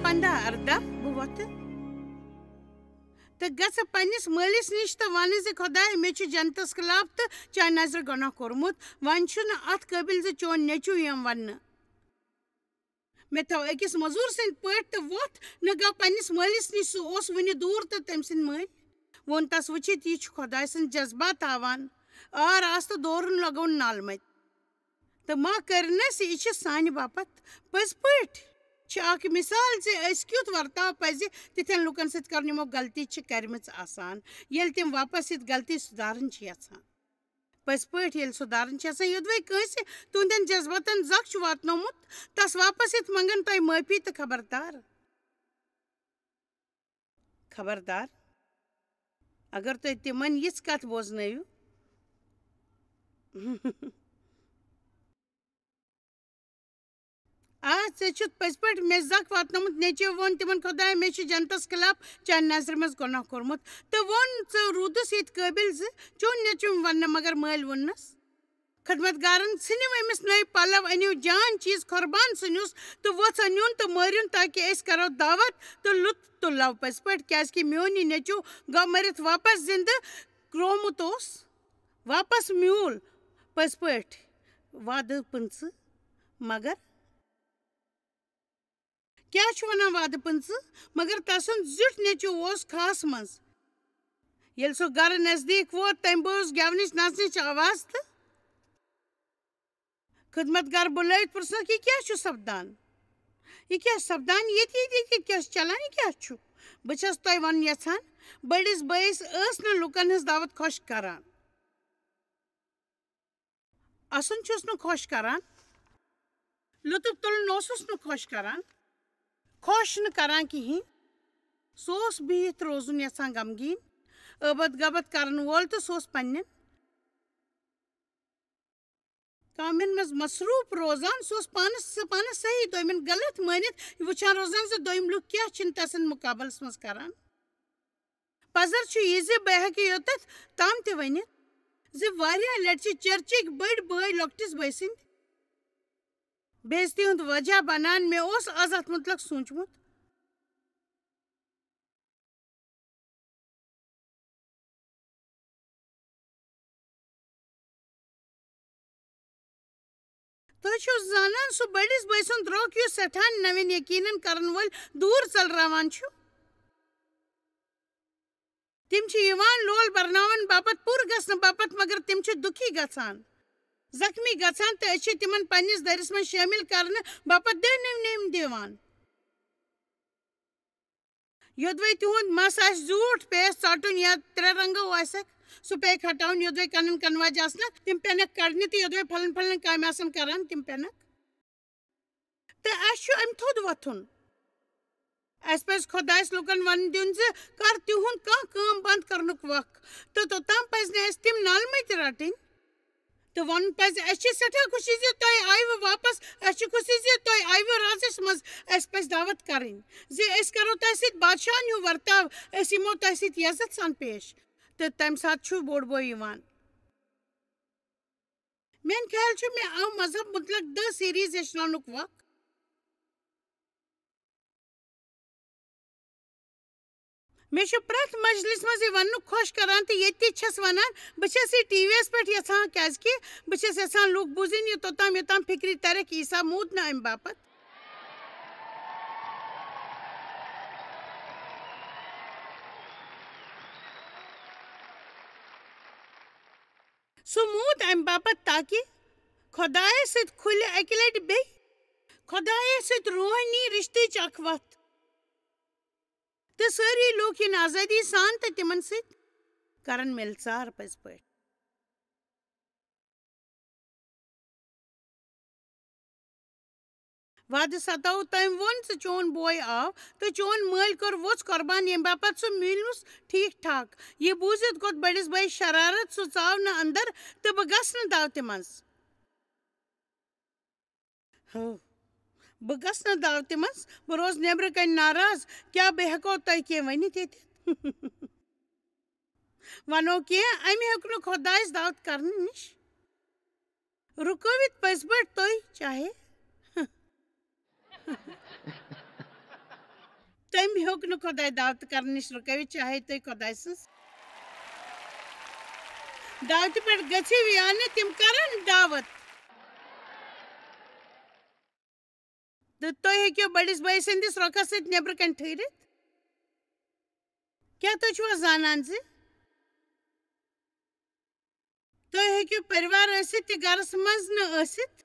15 18 بہٕ وۄتھٕ تہٕ گژھٕ پننِس مٲلِس نِش تہٕ وَنہٕ زِ خۄداے مےٚ چھُ جنتس خٕلاف تہٕ چانہِ نظرِ گۄناہ کوٚرمُت وۄنۍ چھُنہٕ اَتھ قٲبِل زِ چون نیٚچوٗ یِم وَننہٕ مےٚ تھاو أکِس مٔزوٗر سٕنٛدۍ پٲٹھۍ تہٕ ووٚتھ نہٕ گوٚو پننِس مٲلِس نِش سُہ اوس وُنہِ دوٗر تہٕ تٔمۍ سٕنٛدۍ مٲلۍ ووٚن تس وٕچھِتھ یہِ چھُ خۄداے سٕنٛدۍ جذبات ہاوان آر آس تہٕ دورُن لگوُن نالمٔتۍ تہٕ ما کٔرنَس یہِ چھِ سانہِ باپتھ پٔزۍ پٲٹھۍ چھِ اکھ مِثال زِ أسۍ کیُتھ ورتاو پزِ تِتھٮ۪ن لُکن سۭتۍ کرُن یِمو غلطی چھِ کرِمٕژ آسان ییٚلہِ تِم واپس یِتھ غلطی سُدھارٕنۍ چھِ یژھان پٔزۍ پٲٹھۍ ییٚلہِ سُدھارٕنۍ چھِ یژھان یوٚدوے کٲنٛسہِ تُہنٛدٮ۪ن جذباتن زکھ چھُ واتنومُت تس واپس یِتھ منٛگن تۄہہِ معٲفی تہٕ خبردار اگر تُہۍ تِمن یِژھ کتھ بوزنٲیِو ژےٚ چھُتھ پٔزۍ پٲٹھۍ مےٚ زکھ واتنومُت نیٚچوۍ ووٚن تِمن خۄداے مےٚ چھُ جنتس خٕلاف چانہِ نظرِ منٛز گۄناہ کوٚرمُت تہٕ ووٚن ژٕ روٗدُس ییٚتہِ قٲبِل زِ چون نیٚچوٗ وننہٕ مگر مٲلۍ ووٚننس خدمتگارن ژھٕنِو أمِس نٔے پلو أنِو جان چیٖز قۄربان ژھٕنِوُس تہٕ وۄژھ أنۍوُن تہٕ مٲرِوُن تاکہِ أسۍ کرو دعوت تہٕ لُطف تُلو پٔزۍ پٲٹھۍ کیازِ میون یہِ نیٚچوٗ گوٚو مٔرِتھ واپس زِندٕ کرومُت اوس واپس میوٗل پٔزۍ پٲٹھۍ وعدٕ 15 مگر کیٛاہ چھُ ونان وعدٕ 15 مگر تسُنٛد زیُٹھ نیٚچوٗ اوس کھہس منٛز ییٚلہِ سُہ گرٕ نزدیٖک ووت تٔمۍ بوٗز گٮ۪ونٕچ نژنٕچ آواز تہٕ خدمتگار بُلٲوِتھ پرٛژھنکھ یہِ کیٛاہ چھُ سپدان ییٚتہِ کیٛاہ چھُ چلان یہِ کیٛاہ چھُ بہٕ چھس تۄہہِ ونُن یژھان بٔڑِس بٲیِس ٲس نہٕ لُکن ہٕنٛز دعوت خۄش کران اَسُن چھُس نہٕ خۄش کران لُطف تُلُن اوسُس نہٕ خۄش کران خۄش نہٕ کران کِہیٖنۍ سُہ اوس بِہِتھ روزُن یژھان غمگیٖن ٲبد غبد کرن وول تہٕ سُہ اوس پننٮ۪ن کامٮ۪ن منٛز مصروٗف روزان سُہ اوس پانس صحیح دوٚیمٮ۪ن غلط مٲنِتھ وٕچھان روزان زِ دوٚیِم لُکھ کیٛاہ چھِنہٕ تسٕنٛدِ مُقابلس منٛز کران پزر چھُ یہِ زِ بہٕ ہٮ۪کہٕ یوٚتتھ تام تہِ ؤنِتھ زِ واریاہ لٹہِ چھِ چرچٕکۍ بٔڑۍ بٲے لۄکٹِس بٲے سٕنٛدۍ بے عزتی ہُنٛد وجہ بنان مےٚ اوس آز اتھ مُتعلق سوٗنٛچمُت تُہۍ چھِو زانان سُہ بٔڑِس بٲے سُنٛد درٛوٚگ یُس سٮ۪ٹھاہ نوٮ۪ن یقیٖنن کرن وٲلۍ دوٗر ژٔلراوان چھُ تِم چھِ یِوان لول برناون باپتھ پوٗرٕ گژھنہٕ باپتھ مگر تِم چھِ دُکھی گژھان زخمی گژھان تہٕ أسۍ چھِ تِمن پننِس دٔرِس منٛز شٲمِل کرنہٕ باپتھ دٔہنِم دِوان یوٚدوے تِہُنٛد مس آسہِ زیوٗٹھ پیٚیس ژٹُن یا 3 رنٛگو آسٮ۪کھ سُہ پیٚیہِ ہٹاوُن یوٚدوے کنن کنواجہِ آسنکھ تِم پیٚنکھ کڑنہِ تہٕ یوٚدوے پھلن کامہِ آسن کران تِم پیٚنکھ تہٕ اسہِ چھُ امہِ تھوٚد وۄتھُن اسہِ پزِ خۄدایس لُکن وننہٕ دیُن زِ کر تِہُنٛد کانٛہہ کٲم بنٛد کرنُک وق تہٕ توٚتام پزِ نہٕ اسہِ تِم نالمٔتۍ رٹٕنۍ تہٕ ونُن پزِ اسہِ چھِ سٮ۪ٹھاہ خوشی زِ تۄہہِ آیوٕ واپس اسہِ چھِ خوشی زِ تۄہہِ آیوٕ رازس منٛز اسہِ پزِ دعوت کرٕنۍ زِ أسۍ کرو تۄہہِ سۭتۍ بادشاہن ہیوٗ ورتاو أسۍ یِمو تۄہہِ سۭتۍ عزت سان پیش تہٕ تمہِ ساتہٕ چھُ بوٚڑ بوے یِوان میٛانہِ خیال چھُ مےٚ آو مذہب مُتعلق 10 سیٖریٖز ہیٚچھناونُک وق مےٚ چھُ پرٛٮ۪تھ مجلِس منٛز یہِ وننُک خۄش کران تہٕ ییٚتہِ تہِ چھس ونان بہٕ چھس یہِ ٹی وی یس پٮ۪ٹھ یژھان کیازِ کہِ بہٕ چھس یژھان لُکھ بوٗزٕنۍ یہِ توٚتام یوٚتام فِکرِ ترکھ عیٖسا موٗد نہٕ امہِ باپتھ سُہ موٗد امہِ باپتھ تاکہِ خۄدایس سۭتۍ کھُلہِ اکہِ لٹہِ بیٚیہِ خۄدایس سۭتۍ روحٲنی رِشتٕچ اکھ وتھ تہٕ سٲری لوٗکھ یِن آزٲدی سان تہٕ تِمن سۭتۍ کرن مِلژار پٔزۍ پٲٹھۍ وعدٕ 27 تٔمۍ ووٚن ژٕ چون بوے آو تہٕ چون مٲلۍ کوٚر ووٚژھ قۄربان ییٚمہِ باپتھ سُہ میٖلنُس ٹھیٖک ٹھاک یہِ بوٗزِتھ گوٚد بٔڑِس بٲیِس شرارت سُہ ژاو نہٕ اندر تہٕ بہٕ گژھٕ نہٕ دعوتہِ منٛز بہٕ روزٕ نیٚبرٕ کنہِ ناراض کیٛاہ بہٕ ہٮ۪کو تۄہہِ کینٛہہ ؤنِتھ ییٚتہِ ونو کینٛہہ امہِ ہیوٚک نہٕ خۄدایس دعوت کرنہٕ نِش رُکٲوِتھ پٔزۍ پٲٹھۍ تُہۍ چاہے تم ہیوک نہ خدائے دعوت کرنے نش رکوت چاہے تھی خدائے سز دعوت پہ گھو یا تم کرن دعوت تو تھی ہیکو بڑس بھائی سندس روکس ست نبر کن ٹھہرت کیا تھی چھوا زانان زِ تھی ہیکو پریوار ٲسِتھ تہِ گرس منٛز نہٕ ٲسِتھ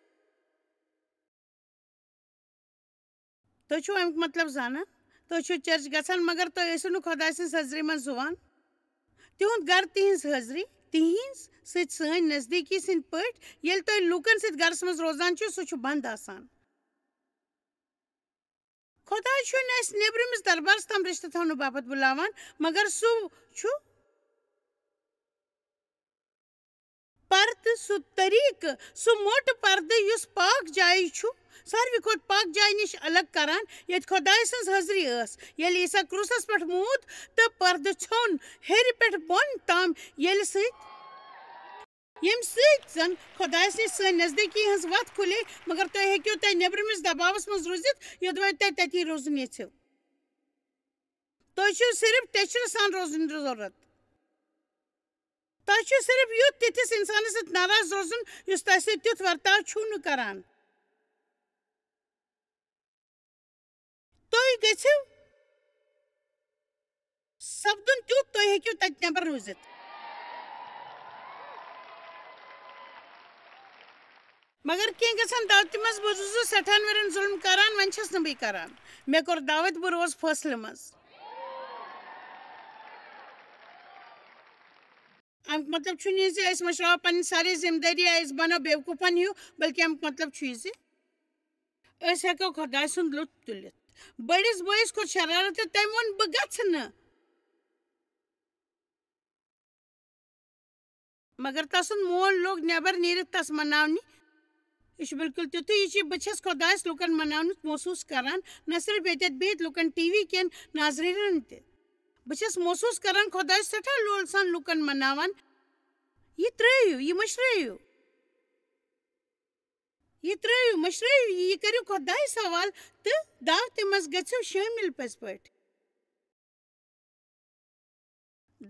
تُہۍ چھِو امیُک مطلب زانان تُہۍ چھِو چرچ گژھان مگر تُہۍ ٲسِو نہٕ خۄداے سٕنٛز حٲضری منٛز زُوان تِہُنٛد گرٕ تِہنٛز حٲضری تِہنٛز سۭتۍ سٲنۍ نزدیٖکی سٕنٛدۍ پٲٹھۍ ییٚلہِ تُہۍ لوٗکن سۭتۍ گرس منٛز روزان چھِو سُہ چھُ بنٛد آسان خۄداے چھُنہٕ اَسہِ نیٚبرِمِس دربارس تام رِشتہٕ تھاونہٕ باپتھ بُلاوان مگر سُہ چھُ پردٕ سُہ طریٖقہٕ سُہ موٹہٕ پردٕ یُس پاک جایہِ چھُ ساروی کھۄتہٕ پاک جایہِ نِش الگ کران ییٚتہِ خۄداے سٕنٛز حٲضری ٲس ییٚلہِ عیسیٰ کرٛوٗسس پٮ۪ٹھ موٗد تہٕ پردٕ ژھیوٚن ہیٚرِ پٮ۪ٹھ بۄن تام ییٚمہِ سۭتۍ زن خۄدایس نِش سٲنۍ نزدیٖکی ہٕنٛز وتھ کھُلے مگر تُہۍ ہیٚکِو تۄہہِ نیٚبرِمِس دباوس منٛز روٗزِتھ یوٚدوے تۄہہِ تٔتی روزُن یژھِو تۄہہِ چھُو صرف ٹیچرٕ سان روزُن ضروٗرت تۄہہِ چھُ صرف یُتھ تِتھِس اِنسانس سۭتۍ ناراض روزُن یُس تۄہہِ سۭتۍ تیُتھ ورتاو چھُو نہٕ کران تُہۍ گٔژھِو سپدُن تیُتھ تُہۍ ہیٚکِو تتہِ نٮ۪بر روٗزِتھ مگر کینٛہہ گژھن دعوتہِ منٛز بہٕ روٗزُس سٮ۪ٹھاہن ؤرین ظُلم کران وۄنۍ چھس نہٕ بہٕ کران مےٚ کوٚر دعوت بہٕ روزٕ فٲصلہٕ منٛز امیُک مطلب چھُنہٕ یہِ زِ أسۍ مٔشراوو پنٕنۍ سارے ذمہٕ دٲری أسۍ بنو بیوقوٗفن ہیوٗ بلکہِ امیُک مطلب چھُ یہِ زِ أسۍ ہٮ۪کو خۄداے سُنٛد لُطف تُلِتھ بٔڑِس بٲیِس کھوٚت شرارت تہٕ تٔمۍ ووٚن بہٕ گژھٕ نہٕ مگر تسُنٛد مول لوٚگ نٮ۪بر نیٖرِتھ تس مناونہِ یہ بالکل تیُتھُے یہ بہٕ چھس خۄدایس لُکن مناونُک محسوٗس کران نہ صرف ییٚتٮ۪تھ بِہِتھ لُکن ٹی وی کٮ۪ن ناظریٖنن تہِ بہٕ چھس محسوٗس کران خۄداے سٮ۪ٹھاہ لول سان لُکن مناوان یہ ترٛٲیِو یہ مٔشرٲیِو یہ کٔرِو خۄدایس حوالہٕ تہٕ دعوتہِ منٛز گٔژھِو شٲمِل پٔزۍ پٲٹھۍ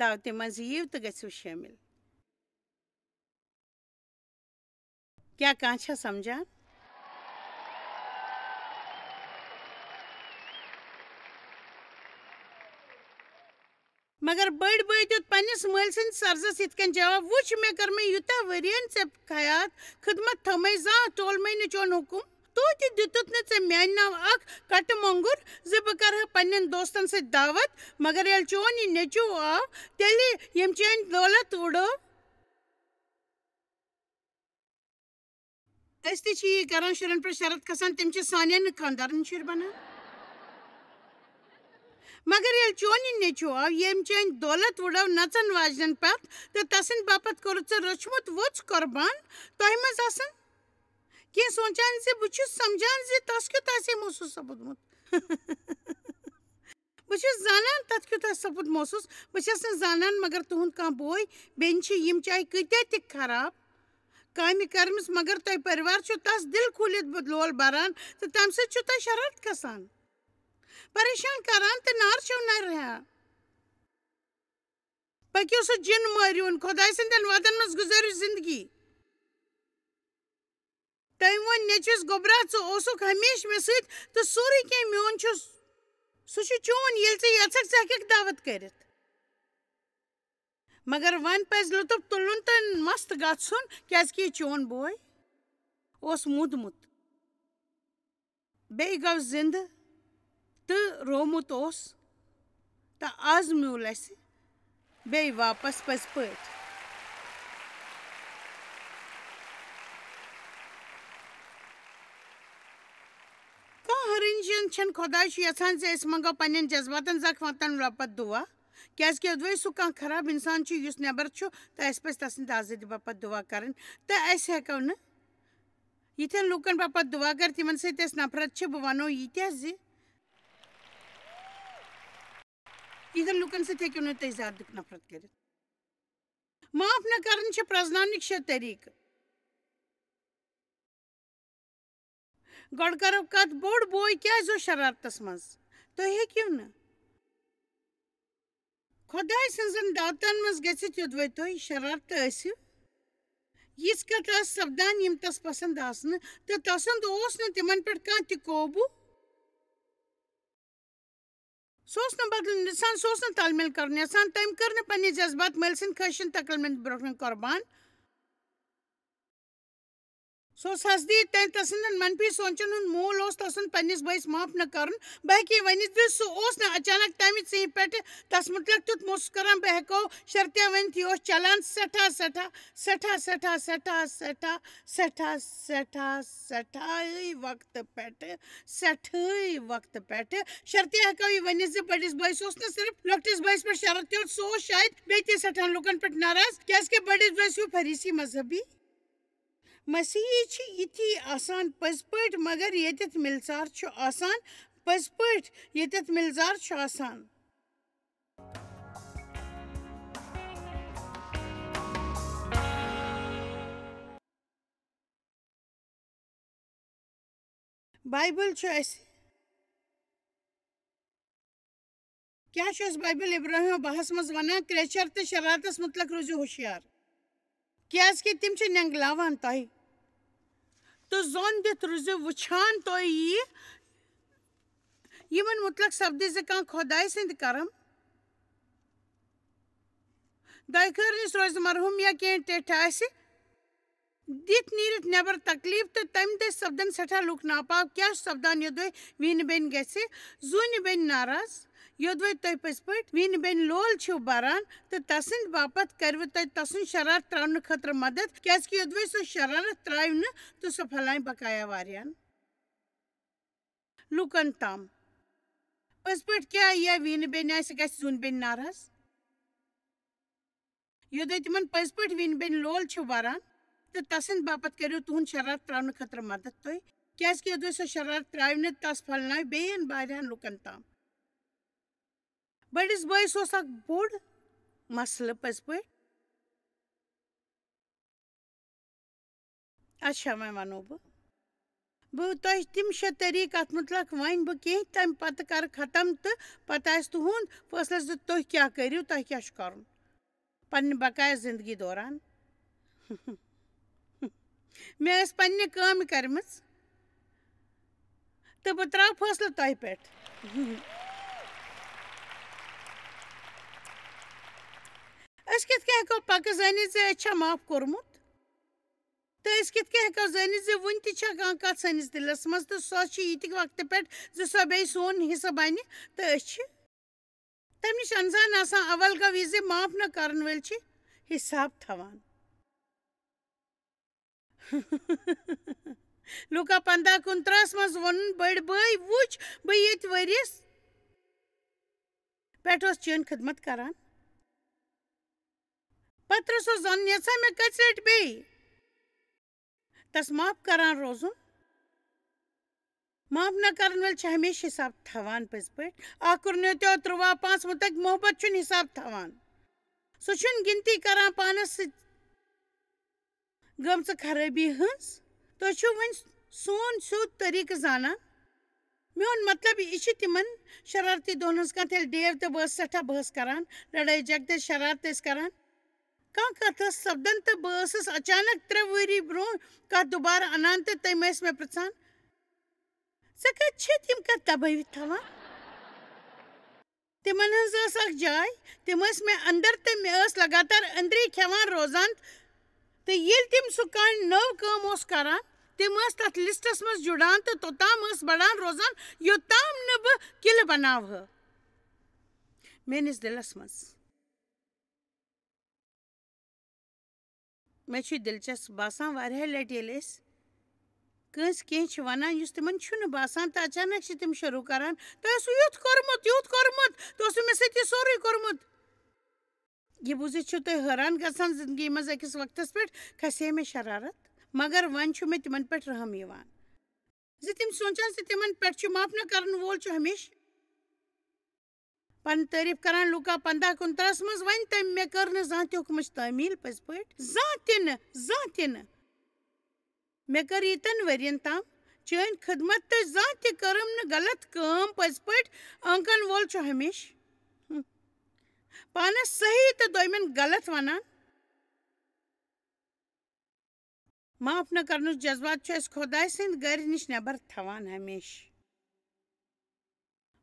دعوتہِ منٛز یِیِو تہٕ گٔژھِو شٲمِل کیا کانٛہہ چھا سمجھان مگر بٔڑۍ بٲے دیُت پننِس مٲلۍ سٕنٛدِس عرضس یِتھ کٔنۍ جواب وٕچھ مےٚ کٔر مےٚ یوٗتاہ ؤرین ژےٚ خیات خدمت تھٲومَے زانٛہہ ٹولمَے نہٕ چون حُکُم توتہِ دِتُتھ نہٕ ژےٚ میانہِ ناوٕ اکھ کٹہٕ مۄنٛگُر زِ بہٕ کرٕہا پننٮ۪ن دوستن سۭتۍ دعوت مگر ییٚلہِ چون یہِ نیٚچوٗ آو تیٚلہِ ییٚمۍ چٲنۍ دولت وُڈٲو أسۍ تہِ چھِ یی کران شُرٮ۪ن پٮ۪ٹھ شرط کھسان تِم چھِ سانٮ۪ن نہٕ خانٛدارن شُرۍ بنان مگر ییٚلہِ چون یہِ نیٚچوٗ آو ییٚمۍ چٲنۍ دولت وُڈٲو نژن واجنٮ۪ن پتھ تہٕ تسٕنٛدِ باپتھ کوٚرُتھ ژےٚ رچھمُت ووٚژھ قۄربان تۄہہِ منٛز آسن کینٛہہ سونٛچان زِ بہٕ چھُس سمجھان زِ تس کیُتھ آسہِ ہے محسوٗس سپُدمُت بہٕ چھُس زانان تتھ کیُتھ آسہِ سپُد محسوٗس بہٕ چھس نہٕ زانان مگر تُہُنٛد کانٛہہ بوے بیٚنہِ چھِ یِم چاہے کۭتیاہ تہِ خراب کامہِ کرمٕژ مگر تۄہہِ پٔرِوار چھُ تس دِل کھوٗلِتھ لول بران تہٕ تمہِ سۭتۍ چھُ تۄہہِ شرارت کھسان پریشان کران تہٕ نار چھِو نرِہا پٔکِو سُہ جِن مٲرِہُن خۄداے سٕنٛدٮ۪ن وعدن منٛز گُزٲرِو زندگی تٔمۍ ووٚن نیٚچوِس گوٚبرا ژٕ اوسُکھ ہمیشہٕ مےٚ سۭتۍ تہٕ سورُے کینٛہہ میون چھُ سُہ چھُ چون ییٚلہِ ژٕ یژھکھ ژٕ ہٮ۪ککھ دعوت کٔرِتھ مگر وۄنۍ پزِ لُطف تُلُن تہٕ مست گژھُن کیازِ کہِ یہِ چون بوے اوس موٗدمُت بیٚیہِ گوٚو زِندٕ تہٕ روومُت اوس تہٕ آز میوٗل اَسہِ بیٚیہِ واپس پٔزۍ پٲٹھۍ کانٛہہ ہرٕنجن چھنہٕ خۄداے چھُ یژھان زِ أسۍ منٛگو پننٮ۪ن جذباتن زکھ واتن باپتھ دُعا کیازِ کہِ یوٚدوے سُہ کانٛہہ خراب انسان چھُ یُس نٮ۪بر چھُ تہٕ اَسہِ پزِ تسٕنٛدِ آزٲدی باپتھ دُعا کرٕنۍ تہٕ أسۍ ہٮ۪کو نہٕ یِتھٮ۪ن لوٗکن باپتھ دُعا کٔرِتھ یِمن سۭتۍ أسۍ نفرت چھِ بہٕ ونو ییٖتیٛاہ زِ یِتھٮ۪ن لُکن سۭتۍ ہیٚکِو نہٕ تُہۍ زیادٕ نفرت کٔرِتھ معاف نہ کرٕنۍ چھِ پرٛزناونٕکۍ 6 طٔریٖقہٕ گۄڈٕ کرو کتھ بوٚڑ بوے کیازِ اوس شرارتس منٛز تُہۍ ہیٚکِو نہٕ خۄداے سٕنٛزن دعوتن منٛز گٔژھِتھ یوٚدوے تُہۍ شرارتہٕ ٲسِو یِژھ کتھ ٲس سپدان یِم تس پسنٛد آسنہٕ تہٕ تسُنٛد اوس نہٕ تِمن پٮ۪ٹھ کانٛہہ تہِ قوبوٗ سُہ اوس نہٕ بدلُن یژھان سُہ اوس نہٕ تال میل کرُن یژھان تٔمۍ کٔر نہٕ پنٕنہِ جذبات مٲلۍ سٕنٛدِ خٲہِشن تہٕ عقل مند برونٛہہ کُن قۄربان سُہ اوس حسدیٖد تٔمۍ تسٕنٛدٮ۪ن منفی سونٛچن ہُنٛد موٗل اوس تسُنٛد پننِس بٲیِس معاف نہٕ کرُن بہٕ ہیٚکہِ یہِ ؤنِتھ زِ سُہ اوس نہٕ اچانک تمہِ ژیٚہہِ پٮ۪ٹھٕ تس مُتعلق تیُتھ محسوٗس کران بہٕ ہٮ۪کو شرطیا ؤنِتھ یہِ اوس چلان سٮ۪ٹھاہ سٮ۪ٹھاہ سٮ۪ٹھاہ سٮ۪ٹھاہ سٮ۪ٹھاہ سٮ۪ٹھاہ سٮ۪ٹھاہ سٮ۪ٹھاہ سٮ۪ٹھاہے وقتہٕ پٮ۪ٹھٕ شرطیا ہٮ۪کو یہِ ؤنِتھ زِ بٔڑِس بٲیِس اوس نہٕ صرف لۄکٹِس بٲیِس پٮ۪ٹھ شرط یوت سُہ اوس شاید بیٚیہِ تہِ سٮ۪ٹھاہن لُکن پٮ۪ٹھ ناراض کیازِ کہِ بٔڑِس بٲیِس ہیوٗ فریٖسی مذہبی مسیحی چھِ یِتھی آسان پٔزۍ پٲٹھۍ مگر ییٚتٮ۪تھ مِلژار چھُ آسان پٔزۍ پٲٹھۍ ییٚتٮ۪تھ مِلژار چھُ آسان بایبل چھُ اَسہِ کیٛاہ چھُ اَسہِ بایبل ابراہیٖم بہس منٛز ونان کرٛیچھر تہٕ شرارتس مُتعلق روٗزِو ہوشیار کیازِ کہِ تِم چھِ نینٛگلاوان تۄہہِ تہٕ زوٚن دِتھ روٗزِو وٕچھان تُہۍ یہِ یِمن مُتعلق سپدِ زِ کانٛہہ خۄداے سٕنٛدِ کرم دۄیہِ خٲرنِس روزِ مرحوٗم یا کینٛہہ ٹیٚٹھۍ آسہِ دِتھ نیٖرِتھ نٮ۪بر تکلیٖف تہٕ تمہِ دٔسۍ سپدن سٮ۪ٹھاہ لُکھ ناپاک کیٛاہ چھُ سپدان یوٚدوے ویٖنہٕ بیٚنہِ گژھِ زوٗنہِ بیٚنہِ ناراض یوٚدوے تُہۍ پٔزۍ پٲٹھۍ ویٖنہٕ بیٚنہِ لول چھِو بران تہٕ تسٕنٛدِ باپتھ کرِوٕ تۄہہِ تسُنٛد شرارت تراونہٕ خٲطرٕ مدد کیازِ کہِ یوٚدوے سُہ شرارت تراوِ نہٕ تہٕ سۄ پھٔلایہِ بقایا واریاہن لُکن تام پٔزۍ پٲٹھۍ کیٛاہ یا ویٖنہٕ بیٚنہِ آسہِ گژھِ زوٗنہِ بیٚنہِ ناراض یوٚدوے تِمن پٔزۍ پٲٹھۍ ویٖنہٕ بیٚنہِ لول چھِو بران تہٕ تسٕنٛدِ باپتھ کٔرِو تُہُنٛد شرارت تراونہٕ خٲطرٕ مدد تُہۍ کیازِ کہِ یوٚدوے سۄ شرارت تراوِ نہٕ تس پھٔلنایہِ بیٚیَن واریاہن لُکن تام بٔڑِس بٲیِس اوس اکھ بوٚڑ مسلہٕ پٔزۍ پٲٹھۍ اچھا وۄنۍ ونو بہٕ تۄہہِ تِم 6 طٔریٖقہٕ اتھ مُتعلق وۄنۍ بہٕ کینٛہہ تمہِ پتہٕ کرٕ ختم تہٕ پتہٕ آسہِ تُہُنٛد فٲصلہٕ زِ تُہۍ کیٛاہ کٔرِو تۄہہِ کیٛاہ چھُ کرُن پننہِ بقایا زندگی دوران مےٚ ٲس پننہِ کامہِ کرِمٕژ تہٕ بہٕ تراو فٲصلہٕ تۄہہِ پٮ۪ٹھ أسۍ کِتھ کٔنۍ ہٮ۪کو پکہٕ زٲنِتھ زِ أسۍ چھا معاف کوٚرمُت تہٕ أسۍ کِتھ کٔنۍ ہٮ۪کو زٲنِتھ زِ وُنہِ تہِ چھا کانٛہہ کتھ سٲنِس دِلس منٛز تہٕ سۄ چھِ یِتہِ وقتہٕ پٮ۪ٹھ زِ سۄ بیٚیہِ سون حِصہٕ بنہِ تہٕ أسۍ چھِ تمہِ نِش انزان آسان اول گوٚو یہِ زِ معاف نہٕ کرن وٲلۍ چھِ حِساب تھاوان لوٗکا 15:29 منٛز ووٚنُن بٔڑۍ بٲے وٕچھ بہٕ ییٚتہِ ؤرِیَس پٮ۪ٹھ اوس چٲنۍ خدمت کران پترس اوس زانُن یژھان مےٚ کٔژِ لٹہِ بیٚیہِ تس معاف کران روزُن معاف نہ کرن وٲلۍ چھِ ہمیشہِ حِساب تھاوان پٔزۍ پٲٹھۍ 1 کُرنِتیو 13:5 مُتعلق محبت چھُنہٕ حِساب تھاوان سُہ چھُنہٕ گِنتی کران پانس سۭتۍ گٔمژٕ خرٲبی ہٕنٛز تُہۍ چھِو وۄنۍ سون سیوٚد طٔریٖقہٕ زانان میون مطلب یہِ چھِ تِمن شرارتی دۄہن ہٕنٛز کتھ ییٚلہِ ڈیو تہٕ بہٕ ٲسۍ سٮ۪ٹھاہ بحث کران لڑٲے جگدٕ شرارت ٲسۍ کران کانٛہہ کتھ ٲس سپدان تہٕ بہٕ ٲسٕس اچانک 3 ؤری برونٛہہ کتھ دُبارٕ انان تہٕ تٔمۍ ٲسۍ مےٚ پرژھان ژےٚ کتہِ چھِ تِم کتھ دبٲوِتھ تھاوان تِمن ہٕنٛز ٲس اکھ جاے تِم ٲسۍ مےٚ انٛدر تہٕ مےٚ ٲس لگاتار أنٛدری کھٮ۪وان روزان تہٕ ییٚلہِ تِم سُہ کانٛہہ نٔو کٲم اوس کران تِم ٲسۍ تتھ لسٹس منٛز جُڑان تہٕ توٚتام ٲس بڑان روزان یوٚتام نہٕ بہٕ قلعہٕ بناوہا میٲنِس دِلس منٛز مےٚ چھُ دلچسپ باسان واریاہہِ لٹہِ ییٚلہِ أسۍ کٲنٛسہِ کینٛہہ چھِ ونان یُس تِمن چھُنہٕ باسان تہٕ اچانک چھِ تِم شروٗع کران تۄہہِ اوسوٕ یُتھ کوٚرمُت تۄہہِ اوسوٕ مےٚ سۭتۍ یہِ سورُے کوٚرمُت یہِ بوٗزِتھ چھِو تُہۍ حٲران گژھان زندگی منٛز أکِس وقتس پٮ۪ٹھ کھسے مےٚ شرارت مگر وۄنۍ چھُ مےٚ تِمن پٮ۪ٹھ رحم یِوان زِ تِم سونٛچان زِ تِمن پٮ۪ٹھ چھُ معاف نہ کرن وول چھُ ہمیشہٕ پنٕنۍ تعریٖف کران لوٗکا 15:29 منٛز وۄنۍ تٔمۍ مےٚ کٔر نہٕ زانٛہہ تہِ حُکمٕچ تعمیٖل پٔزۍ پٲٹھۍ زانٛہہ تہِ نہٕ مےٚ کٔر ییٖتٮ۪ن ؤرین تام چٲنۍ خدمت تہٕ زانٛہہ تہِ کٔرٕم نہٕ غلط کٲم پٔزۍ پٲٹھۍ آنٛکن وول چھُ ہمیشہِ پانس صحیح تہٕ دوٚیمٮ۪ن غلط ونان معاف نہٕ کرنُک جذبات چھُ اَسہِ خۄداے سٕنٛدِ گرِ نِش نٮ۪بر تھاوان ہمیشہِ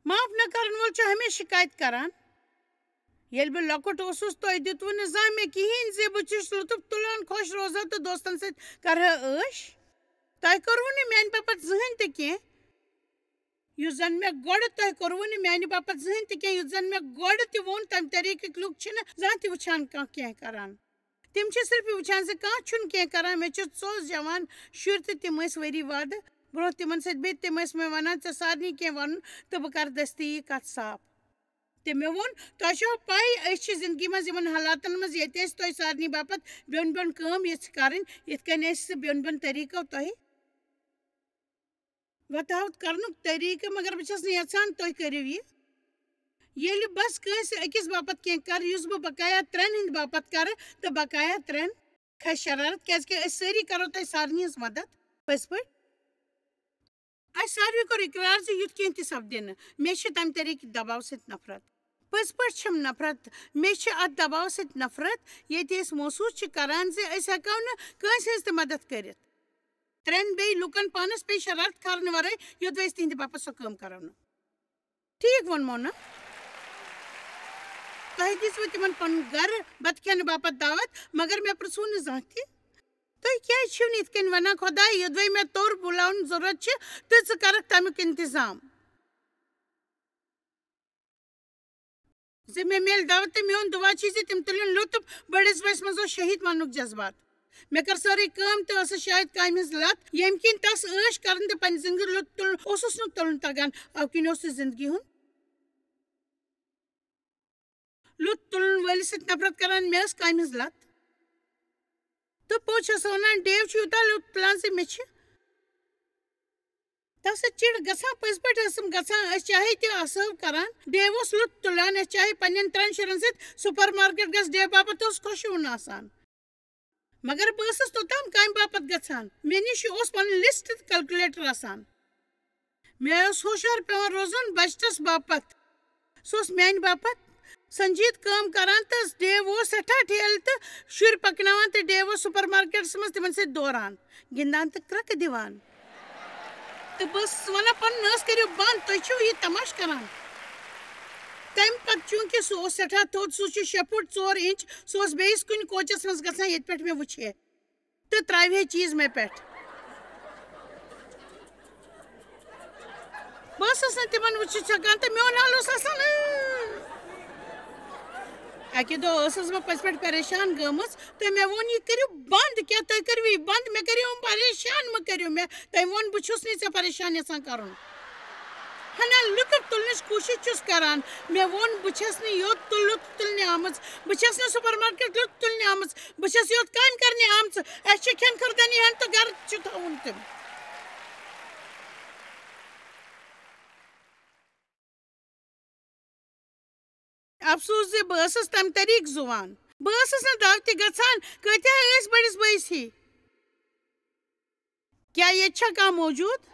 معاف نہٕ کرن وول چھُ ہمیشہِ شِکایت کران ییٚلہِ بہٕ لۄکُٹ اوسُس تۄہہِ دِتوٕ نہٕ زانٛہہ مےٚ کِہیٖنۍ زِ بہٕ چھُس لُطُف تُلان خۄش روزان تہٕ دوستن سۭتۍ کرٕہا عٲش تۄہہِ کوٚروٕ نہٕ میانہِ باپتھ زٕہٕنۍ تہِ کینٛہہ یُس زن مےٚ گۄڈٕ تۄہہِ کوٚروٕ نہٕ میانہِ باپتھ زٕہٕنۍ تہِ کینٛہہ یُس زن مےٚ گۄڈٕ تہِ ووٚن تمہِ طریٖقٕکۍ لُکھ چھِنہٕ زانٛہہ تہِ وٕچھان کانٛہہ کینٛہہ کران تِم چھِ صرف یہِ وٕچھان زِ کانٛہہ چھُنہٕ کینٛہہ کران مےٚ چھِ ژوٚس جوان شُرۍ تہٕ تِم ٲسۍ ؤری وادٕ برونٛہہ تِمن سۭتۍ بِہِتھ تِم ٲسۍ مےٚ ونان ژےٚ سارنٕے کینٛہہ وَنُن تہٕ بہٕ کرٕ دٔستی یہِ کتھ صاف تہٕ مےٚ ووٚن تۄہہِ چھوا پاے أسۍ چھِ زندگی منٛز یِمن حالاتن منٛز ییٚتہِ أسۍ تۄہہِ سارنٕے باپتھ بیوٚن بیوٚن کٲم یژھِ کرٕنۍ یِتھ کٔنۍ أسۍ سُہ بیوٚن بیوٚن طٔریٖقو تۄہہِ وَتاوت کرنُک طٔریٖقہٕ مگر بہٕ چھَس نہٕ یژھان تُہۍ کٔرِو یہِ ییٚلہِ بس کٲنٛسہِ أکِس باپتھ کینٛہہ کرٕ یُس بہٕ بقایا ترٛٮ۪ن ہٕنٛدۍ باپتھ کرٕ تہٕ بقایا ترٛٮ۪ن کھسہِ شرارت کیٛازِکہِ أسۍ سٲری کرو تۄہہِ سارنٕے ہٕنٛز مدد پٔزۍ پٲٹھۍ اَسہِ ساروٕے کوٚر اِقرار زِ یُتھ کینٛہہ تہِ سپدِ نہٕ مےٚ چھِ تمہِ طریٖقہٕ دباو سۭتۍ نفرت پٔزۍ پٲٹھۍ چھِم نفرت مےٚ چھِ اَتھ دباو سۭتۍ نفرت ییٚتہِ أسۍ محسوٗس چھِ کران زِ أسۍ ہٮ۪کو نہٕ کٲنٛسہِ ہٕنٛز تہِ مدد کٔرِتھ ترٛٮ۪ن بیٚیہِ لُکن پانس پیٚیہِ شرارت کھالنہٕ ورٲے یوٚدوے أسۍ تِہنٛدِ باپتھ سۄ کٲم کرو نہٕ ٹھیٖک ووٚنمو نہ تۄہہِ دِژوٕ تِمن پنُن گرٕ بتہٕ کھٮ۪نہٕ باپتھ دعوت مگر مےٚ پرژھوٗ نہٕ زانٛہہ تہِ تُہۍ کیٛازِ چھِو نہٕ یِتھ کٔنۍ ونان خۄداے یوٚدوے مےٚ توٚر بُلاونٕچ ضروٗرت چھِ تہٕ ژٕ کرکھ تمیُک انتظام زِ مےٚ میلہِ دعوت تہٕ میون دُعا چھُ زِ تِم تُلِنۍ لُطُف بٔڑِس بٲیِس منٛز اوس شہیٖد وننُک جذبات مےٚ کٔر سٲرٕے کٲم تہٕ ٲسٕس شاید کامہِ ہٕنٛز لت ییٚمہِ کِنۍ تس عٲش کرٕنۍ تہٕ پننہِ زندگی لُطف تُلُن اوسُس نہٕ تُلُن تگان اَوٕ کِنۍ اوس سُہ زندگی ہُنٛد لُطف تُلن وٲلِس سۭتۍ نفرت کران مےٚ ٲس کامہِ ہٕنٛز لت تہٕ پوٚز چھَس ونان ڈیو چھُ یوٗتاہ لُطف تُلان زِ مےٚ چھِ تس سۭتۍ چِڑ گژھان پٔزۍ پٲٹھۍ ٲسٕم گژھان أسۍ چاہے تہِ آسہو کران ڈیو اوس لُطف تُلان أسۍ چاہے پننٮ۪ن 3 شُرٮ۪ن سۭتۍ سُپر مارکیٹ گژھِ ڈیو باپتھ اوس خۄشوُن آسان مگر بہٕ ٲسٕس توٚتام کامہِ باپتھ گژھان مےٚ نِش اوس پنُن لسٹ تہٕ کلکُلیٹر آسان مےٚ اوس ہوشیار پیٚوان روزُن بجٹس باپتھ سُہ اوس میانہِ باپتھ سنجیٖد کٲم کران تہٕ ڈیو اوس سٮ۪ٹھاہ ٹھیلہٕ تہٕ شُرۍ پکناوان تہٕ ڈیو اوس سُپر مارکیٹس منٛز تِمن سۭتۍ دوران گِنٛدان تہٕ کرٛکہٕ دِوان تہٕ بہٕ ٲسٕس ونان پنُن نٲس کٔرِو بنٛد تُہۍ چھِو یہِ تماش کران تمہِ پتہٕ چوٗنٛکہِ سُہ اوس سٮ۪ٹھاہ تھوٚد سُہ چھُ 6 فُٹ 4 اِنچ سُہ اوس بیٚیِس کُنہِ کوچس منٛز گژھان ییٚتہِ پٮ۪ٹھ مےٚ وٕچھ ہے تہٕ ترٛاوِ ہے چیٖز مےٚ پٮ۪ٹھ بہٕ ٲسٕس نہٕ تِمن وٕچھِتھ ہٮ۪کان تہٕ میون حال اوس آسان اکہِ دۄہ ٲسٕس بہٕ پٔزۍ پٲٹھۍ پریشان گٔمٕژ تہٕ مےٚ ووٚن یہِ کٔرِو بنٛد کیٛاہ تُہۍ کٔرِو یہِ بنٛد مےٚ کٔرِو پریشان مہٕ کٔرِو مےٚ تٔمۍ ووٚن بہٕ چھُس نہٕ ژےٚ پریشان یژھان کرُن ہنا لُطف تُلنٕچ کوٗشش چھُس کران مےٚ ووٚن بہٕ چھَس نہٕ یوٚت لُطف تُلنہِ آمٕژ بہٕ چھَس نہٕ سُپر مارکیٹ لُطف تُلنہِ آمٕژ بہٕ چھَس یوٚت کامہِ کرنہِ آمژٕ اَسہِ چھِ کھٮ۪ن خٲردانی ہن تہٕ گرٕ چھُ تھاوُن تِم افسوٗس زِ بہٕ ٲسٕس تمہِ طریٖقہٕ زُوان بہٕ ٲسٕس نہٕ دعوتہِ گژھان کۭتیاہ ٲسۍ بٔڑِس بٲیِس ہی کیٛاہ ییٚتہِ چھا کانٛہہ موجوٗد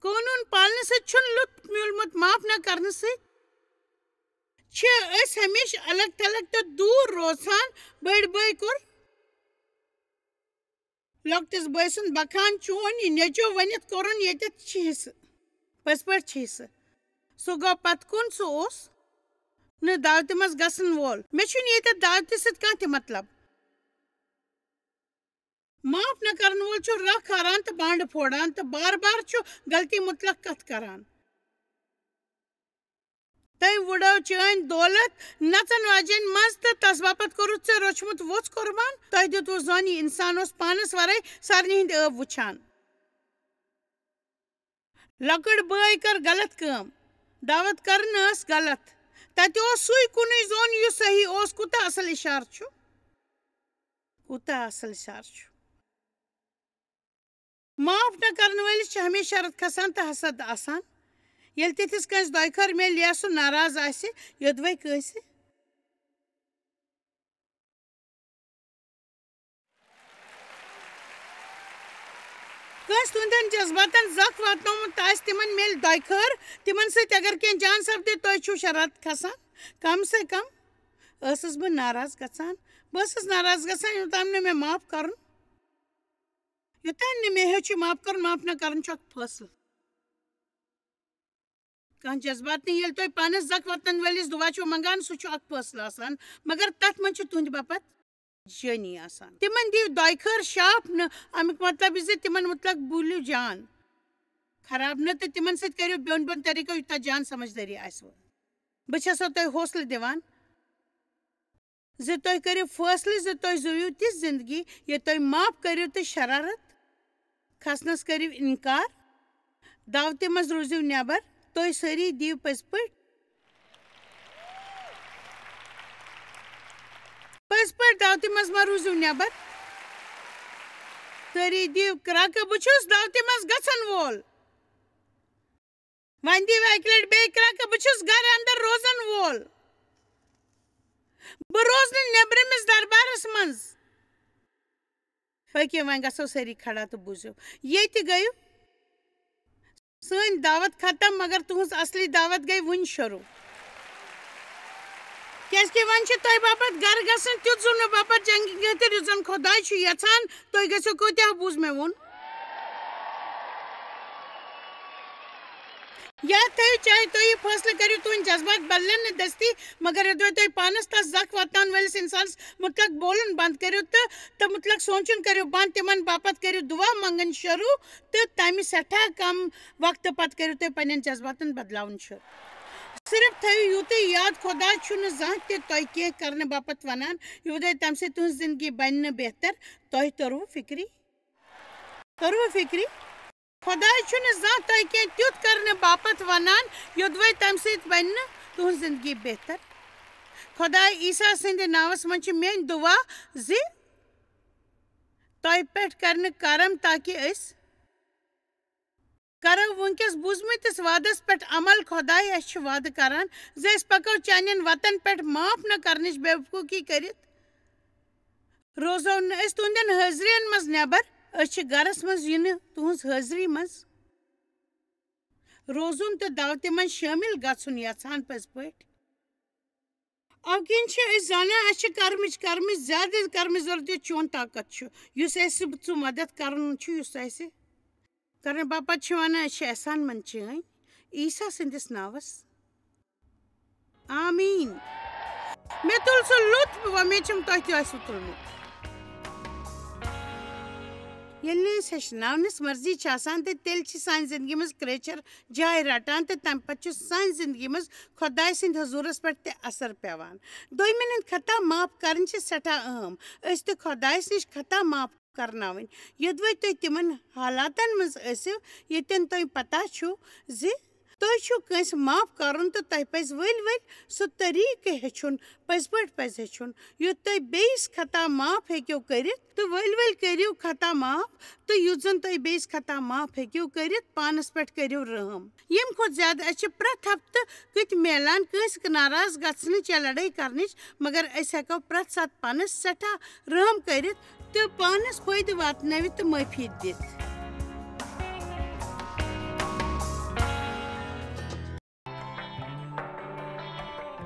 قونوٗن پالنہٕ سۭتۍ چھُنہٕ لُطف میوٗلمُت معاف نہ کرنہٕ سۭتۍ چھِ أسۍ ہمیشہٕ الگ تھلگ تہٕ دوٗر روزان بٔڑۍ بٲے کوٚر لۄکٹِس بٲے سُنٛد بکھان چون یہِ نیٚچوٗ ؤنِتھ کوٚرُن ییٚتٮ۪تھ چھِ حِصہٕ پٔزۍ پٲٹھۍ چھِ حِصہٕ سُہ گوٚو پتہٕ کُن سُہ اوس نہٕ دعوتہِ منٛز گژھن وول مےٚ چھُنہٕ ییٚتٮ۪تھ دعوتہِ سۭتۍ کانٛہہ تہِ مطلب معاف نہ کرن وول چھُ راہ کھاران تہٕ بانڈٕ پھوڑان تہٕ بار بار چھُ غلطی مُتلق کتھ کران تٔمۍ وُڈٲو چٲنۍ دولت نژن واجٮ۪ن منٛز تہٕ تس باپتھ کوٚرُتھ ژےٚ روچھمُت ووژھ قۄربان تۄہہِ دِتوٕ زوٚن یہِ انسان اوس پانس ورٲے سارنٕے ہٕنٛدۍ ٲب وٕچھان لۄکٕٹ بٲے کٔر غلط کٲم دعوت کرٕنۍ ٲس غلط تتہِ اوس سُے کُنُے زوٚن یُس صحیح اوس کوٗتاہ اصل اِشارٕ چھُ کوٗتاہ اصل اِشارٕ چھُ معاف نہ کرن وٲلِس چھِ ہمیشہِ شرت کھسان تہٕ حسد آسان ییٚلہِ تِتھِس کٲنٛسہِ دۄیہِ خٲر میلہِ یا سُہ ناراض آسہِ یوٚدوے کٲنٛسہِ کس تہندین جذباتن زخ واتنومت آس تمن میل دۄیہِ خٲر تمن سۭتۍ اگر کینٛہہ جان سپدِ تۄہہِ چھُو شرارت کھسان کم سے کم ٲسٕس بہٕ ناراض گژھان بہٕ ٲسٕس ناراض گژھان یوٚتام نہٕ مےٚ معاف کرُن یوٚتام نہٕ مےٚ ہیوٚچھ معاف کرُن معاف نہ کرُن چھُ اکھ فٲصلہٕ کانٛہہ جذبات نہٕ ییٚلہِ تۄہہِ پانس زکھ واتن وٲلِس دُعا چھُو منگان سُہ چھُ اکھ فٲصلہٕ آسان مگر تتھ منٛز چھُ تُہنٛدِ باپتھ جٲنی آسان تمن دِیِو دۄیہِ خٲر شاپ نہٕ امیُک مطلب زِ تمن متعلق بوٗلِو جان خراب نہٕ تہٕ تمن سۭتۍ کٔرِو بیوٚن بیوٚن طٔریٖقو یوٗتاہ جان سمجھدٲری آسوٕ بہٕ چھسو تۄہہِ حوصلہٕ دِوان زِ تُہۍ کٔرِو فٲصلہٕ زِ تُہۍ زُوِو تِژھ زندگی ییٚتہِ تُہۍ معاف کٔرِو تہٕ شرارت کھسنس کٔرِو اِنکار دعوتہِ منٛز روٗزِو نٮ۪بر تُہۍ سٲری دِیِو پٔزۍ پٲٹھۍ دعوتہِ منٛز ما روٗزِو نٮ۪بر سٲری دِیِو کرٛکہٕ بہٕ چھُس دعوتہِ منٛز گژھن وول وۄنۍ دِیِو اکہِ لٹہِ بیٚیہِ کرٛکہٕ بہٕ چھُس گرِ اندر روزن وول بہٕ روزٕ نہٕ نیٚبرِمِس دربارس منٛز پٔکِو وۄنۍ گژھو سٲری کھڑا تہٕ بوٗزِو ییٚتہِ گٔیو سٲنۍ دعوت ختم مگر تُہنٛز اصلی دعوت گٔے وُنہِ شروٗع کیازکہِ وۄنۍ چھُ تۄہہِ باپتھ گرٕ گژھُن تیُتھ ظُلمہٕ باپتھ جنگہِ خٲطرٕ یُتھ زن خۄداے چھُ یژھان تُہۍ گٔژھِو کۭتیاہ بوٗز مےٚ ووٚن یاد تھٲیِو چاہے تُہۍ یہِ فٲصلہٕ کٔرِو تُہنٛدۍ جذبات بدلن نہٕ دٔستی مگر یوٚدوے تُہۍ پانس تس زکھ واتناون وٲلِس انسانس متعلق بولُن بنٛد کٔرِو تہٕ متعلق سونٛچُن کٔرِو بنٛد تِمن باپتھ کٔرِو دُعا منٛگٕنۍ شروٗع تہٕ تمہِ سٮ۪ٹھاہ کم وقتہٕ پتہٕ کٔرِو تُہۍ پننٮ۪ن جذباتن بدلاوُن شروٗع صرف تھٲیِو یوٗتُے یاد خۄدا چھُنہٕ زانٛہہ تہِ تۄہہِ کینٛہہ کرنہٕ باپتھ ونان یوٚدوے تمہِ سۭتۍ تُہنٛز زندگی بنہِ نہٕ بہتر تۄہہِ توٚروٕ فِکری خۄداے چھُنہٕ زانٛہہ تۄہہِ کینٛہہ تیُتھ کرنہٕ باپتھ ونان یوٚدوے تمہِ سۭتۍ بنہِ نہٕ تُہنٛز زندگی بہتر خۄداے عیٖسا سٕنٛدِ ناوس منٛز چھِ میٲنۍ دُعا زِ تۄہہِ پٮ۪ٹھ کرنہٕ کرم تاکہِ أسۍ کرو وٕنکیٚس بوٗزمٕتِس وعدس پٮ۪ٹھ عمل خۄداے اَسہِ چھُ وعدٕ کران زِ أسۍ پکو چانٮ۪ن وتن پٮ۪ٹھ معاف نہ کرنٕچ بے وقوٗفی کٔرِتھ روزو نہٕ أسۍ تُہنٛدٮ۪ن حٲضرین منٛز نٮ۪بر أسۍ چھِ گرس منٛز یِنہٕ تُہنٛز حٲضری منٛز روزُن تہٕ دعوتہِ منٛز شٲمِل گژھُن یژھان پٔزۍ پٲٹھۍ اَوٕ کِنۍ چھِ أسۍ زانان اَسہِ چھِ کرمٕچ زیادٕ کرمٕچ ضروٗرت یُتھ چون طاقت چھُ یُس اَسہِ ژٕ مدد کرُن چھُ یُس اَسہِ کرنہٕ باپتھ چھِ ونان أسۍ چھِ احسان منٛد چٲنۍ عیٖسا سٕنٛدِس ناوس آمیٖن مےٚ تُل سُہ لُطف وۄمید چھَم تۄہہِ تہِ آسِوٕ تُلمُت ییٚلہِ نہٕ أسۍ ہیٚچھناونٕچ مرضی چھِ آسان تہٕ تیٚلہِ چھِ سانہِ زندگی منٛز کریچر جاے رٹان تہٕ تمہِ پتہٕ چھُ سانہِ زندگی منٛز خۄداے سٕنٛدِ حضوٗرس پٮ۪ٹھ تہِ اثر پیٚوان دوٚیمٮ۪ن ہٕنٛدۍ خطا معاف کرٕنۍ چھِ سٮ۪ٹھاہ اہم أسۍ تہِ خۄدایس نِش خطا معاف کرناوٕنۍ یوٚدوے تُہۍ تِمن حالاتن منٛز ٲسِو ییٚتٮ۪ن تۄہہِ پتہ چھُو زِ تۄہہِ چھُو کٲنٛسہِ معاف کرُن تہٕ تۄہہِ پزِ ؤلۍ ؤلۍ سُہ طٔریٖقہٕ ہیٚچھُن پٔزۍ پٲٹھۍ پزِ ہیٚچھُن یُتھ تُہۍ بیٚیِس خطا معاف ہیٚکِو کٔرِتھ تہٕ ؤلۍ ؤلۍ کٔرِو خطا معاف تہٕ یُتھ زن تُہۍ بیٚیِس خطا معاف ہیٚکِو کٔرِتھ پانس پٮ۪ٹھ کٔرِو رحم ییٚمہِ کھۄتہٕ زیادٕ أسۍ چھِ پرٛٮ۪تھ ہفتہٕ کۭتۍ میلان کٲنٛسہِ ناراض گژھنٕچ یا لڑٲے کرنٕچ مگر أسۍ ہٮ۪کو پرٛٮ۪تھ ساتہٕ پانس سٮ۪ٹھاہ رحم کٔرِتھ تہٕ پانس فٲیدٕ واتنٲوِتھ تہٕ معٲفی دِتھ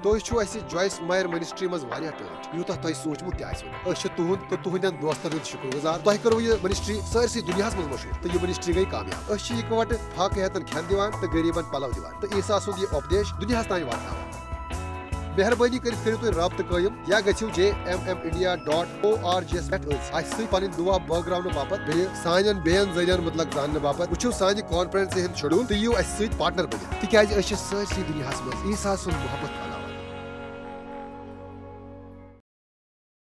تُہۍ چھِو اَسہِ جویس مایر منسٹری منٛز واریاہ ٹٲٹھۍ یوٗتاہ تۄہہِ سوٗنٛچمُت تہِ آسِوٕ نہٕ أسۍ چھِ تُہُنٛد تہٕ تُہنٛدٮ۪ن دوستن ہُنٛد شُکر گُزار تۄہہِ کٔروٕ یہِ منسٹری سٲرسٕے دُنیاہس منٛز مشہوٗر تہٕ یہِ منسٹری گٔے کامیاب أسۍ چھِ اِکوٹہٕ فاقہٕ ہیٚتن کھٮ۪ن دِوان تہٕ غریٖبن پلو دِوان تہٕ عیٖسا سُنٛد یہِ اُپدیش دُنیاہس تانۍ واتناوان مہربٲنی کٔرِتھ کٔرِو تُہۍ رٲبطہٕ قٲیِم یا گٔژھِو JMMindia.org یَس پٮ۪ٹھ اَسہِ سۭتۍ پنٕنۍ دُعا بٲگراونہٕ باپتھ بیٚیہِ سانٮ۪ن بیٚین ذٔریعن مُتعلق زاننہٕ باپتھ وٕچھِو سانہِ کانفرنسہِ ہُنٛد شیڈوٗل تہٕ یِیِو اَسہِ سۭتۍ پارٹنر بٔنِتھ تِکیازِ أسۍ چھِ سٲرسٕے دُنیاہس منٛز عیٖسا سُنٛد محبت